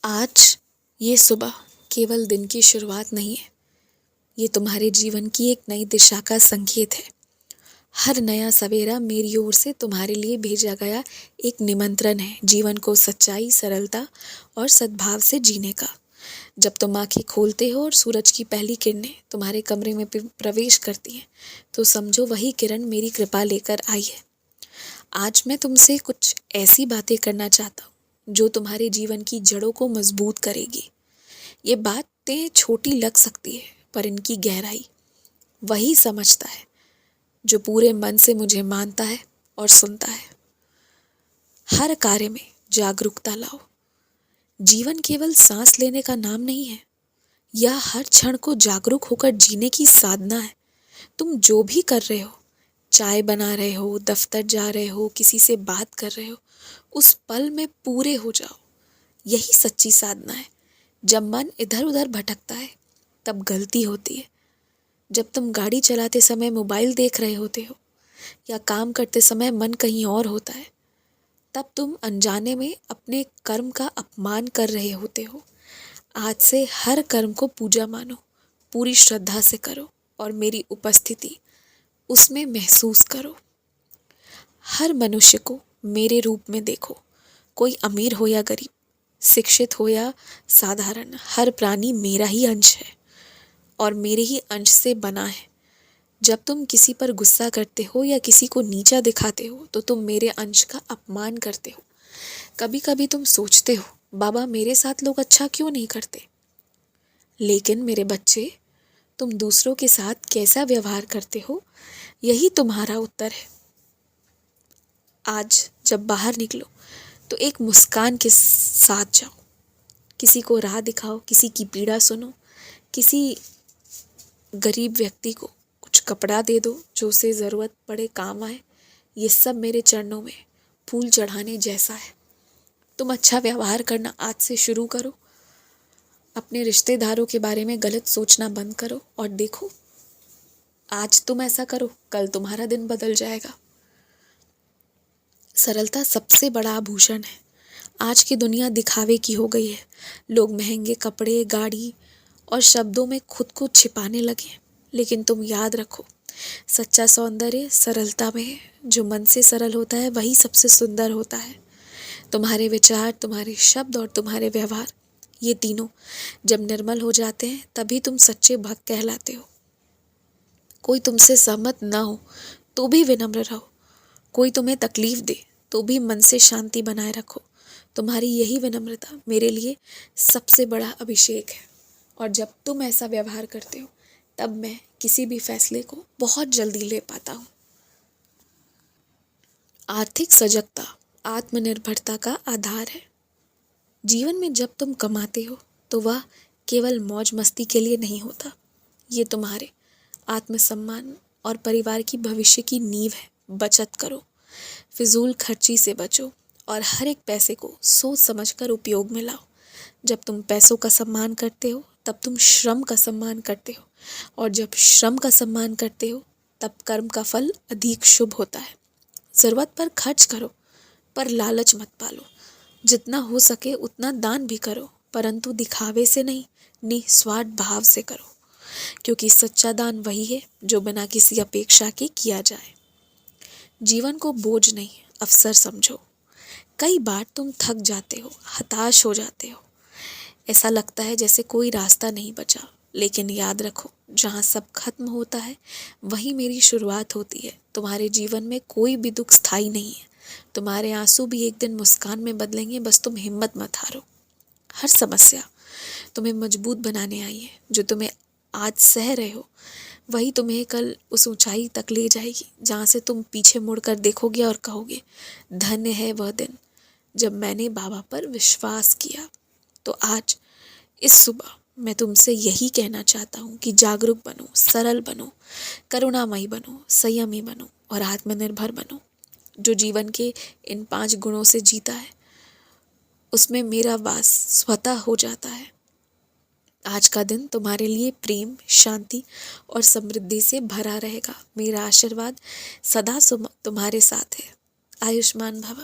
आज ये सुबह केवल दिन की शुरुआत नहीं है, ये तुम्हारे जीवन की एक नई दिशा का संकेत है। हर नया सवेरा मेरी ओर से तुम्हारे लिए भेजा गया एक निमंत्रण है जीवन को सच्चाई, सरलता और सद्भाव से जीने का। जब तुम आंखें खोलते हो और सूरज की पहली किरणें तुम्हारे कमरे में प्रवेश करती हैं, तो समझो वही किरण मेरी कृपा लेकर आई है। आज मैं तुमसे कुछ ऐसी बातें करना चाहता हूँ जो तुम्हारे जीवन की जड़ों को मजबूत करेगी। ये बातें छोटी लग सकती है, पर इनकी गहराई वही समझता है जो पूरे मन से मुझे मानता है और सुनता है। हर कार्य में जागरूकता लाओ। जीवन केवल सांस लेने का नाम नहीं है, यह हर क्षण को जागरूक होकर जीने की साधना है। तुम जो भी कर रहे हो, चाय बना रहे हो, दफ्तर जा रहे हो, किसी से बात कर रहे हो, उस पल में पूरे हो जाओ। यही सच्ची साधना है। जब मन इधर उधर भटकता है तब गलती होती है। जब तुम गाड़ी चलाते समय मोबाइल देख रहे होते हो या काम करते समय मन कहीं और होता है, तब तुम अनजाने में अपने कर्म का अपमान कर रहे होते हो। आज से हर कर्म को पूजा मानो, पूरी श्रद्धा से करो और मेरी उपस्थिति उसमें महसूस करो। हर मनुष्य को मेरे रूप में देखो, कोई अमीर हो या गरीब, शिक्षित हो या साधारण, हर प्राणी मेरा ही अंश है और मेरे ही अंश से बना है। जब तुम किसी पर गुस्सा करते हो या किसी को नीचा दिखाते हो, तो तुम मेरे अंश का अपमान करते हो। कभी कभी तुम सोचते हो, बाबा मेरे साथ लोग अच्छा क्यों नहीं करते? लेकिन मेरे बच्चे, तुम दूसरों के साथ कैसा व्यवहार करते हो, यही तुम्हारा उत्तर है। आज जब बाहर निकलो तो एक मुस्कान के साथ जाओ। किसी को राह दिखाओ, किसी की पीड़ा सुनो, किसी गरीब व्यक्ति को कुछ कपड़ा दे दो जो उसे ज़रूरत पड़े, काम आए। ये सब मेरे चरणों में फूल चढ़ाने जैसा है। तुम अच्छा व्यवहार करना आज से शुरू करो। अपने रिश्तेदारों के बारे में गलत सोचना बंद करो और देखो, आज तुम ऐसा करो, कल तुम्हारा दिन बदल जाएगा। सरलता सबसे बड़ा आभूषण है। आज की दुनिया दिखावे की हो गई है। लोग महंगे कपड़े, गाड़ी और शब्दों में खुद को छिपाने लगे। लेकिन तुम याद रखो, सच्चा सौंदर्य सरलता में है। जो मन से सरल होता है वही सबसे सुंदर होता है। तुम्हारे विचार, तुम्हारे शब्द और तुम्हारे व्यवहार, ये तीनों जब निर्मल हो जाते हैं तभी तुम सच्चे भक्त कहलाते हो। कोई तुमसे सहमत ना हो तो भी विनम्र रहो। कोई तुम्हें तकलीफ दे तो भी मन से शांति बनाए रखो। तुम्हारी यही विनम्रता मेरे लिए सबसे बड़ा अभिषेक है। और जब तुम ऐसा व्यवहार करते हो, तब मैं किसी भी फैसले को बहुत जल्दी ले पाता हूँ। आर्थिक सजगता आत्मनिर्भरता का आधार है। जीवन में जब तुम कमाते हो तो वह केवल मौज मस्ती के लिए नहीं होता। ये तुम्हारे आत्मसम्मान और परिवार की भविष्य की नींव है। बचत करो, फिजूल खर्ची से बचो और हर एक पैसे को सोच समझकर उपयोग में लाओ। जब तुम पैसों का सम्मान करते हो तब तुम श्रम का सम्मान करते हो, और जब श्रम का सम्मान करते हो तब कर्म का फल अधिक शुभ होता है। ज़रूरत पर खर्च करो, पर लालच मत पालो। जितना हो सके उतना दान भी करो, परंतु दिखावे से नहीं, निस्वार्थ भाव से करो। क्योंकि सच्चा दान वही है जो बिना किसी अपेक्षा के किया जाए। जीवन को बोझ नहीं, अवसर समझो। कई बार तुम थक जाते हो, हताश हो जाते हो, ऐसा लगता है जैसे कोई रास्ता नहीं बचा। लेकिन याद रखो, जहाँ सब खत्म होता है वहीं मेरी शुरुआत होती है। तुम्हारे जीवन में कोई भी दुख स्थायी नहीं है। तुम्हारे आंसू भी एक दिन मुस्कान में बदलेंगे, बस तुम हिम्मत मत हारो। हर समस्या तुम्हें मजबूत बनाने आई है। जो तुम्हें आज सह रहे हो वही तुम्हें कल उस ऊंचाई तक ले जाएगी जहाँ से तुम पीछे मुड़कर देखोगे और कहोगे, धन्य है वह दिन जब मैंने बाबा पर विश्वास किया। तो आज इस सुबह मैं तुमसे यही कहना चाहता हूँ कि जागरूक बनो, सरल बनो, करुणामयी बनो, संयमी बनो और आत्मनिर्भर बनो। जो जीवन के इन 5 गुणों से जीता है उसमें मेरा वास स्वतः हो जाता है। आज का दिन तुम्हारे लिए प्रेम, शांति और समृद्धि से भरा रहेगा। मेरा आशीर्वाद सदा तुम्हारे साथ है। आयुष्मान भव।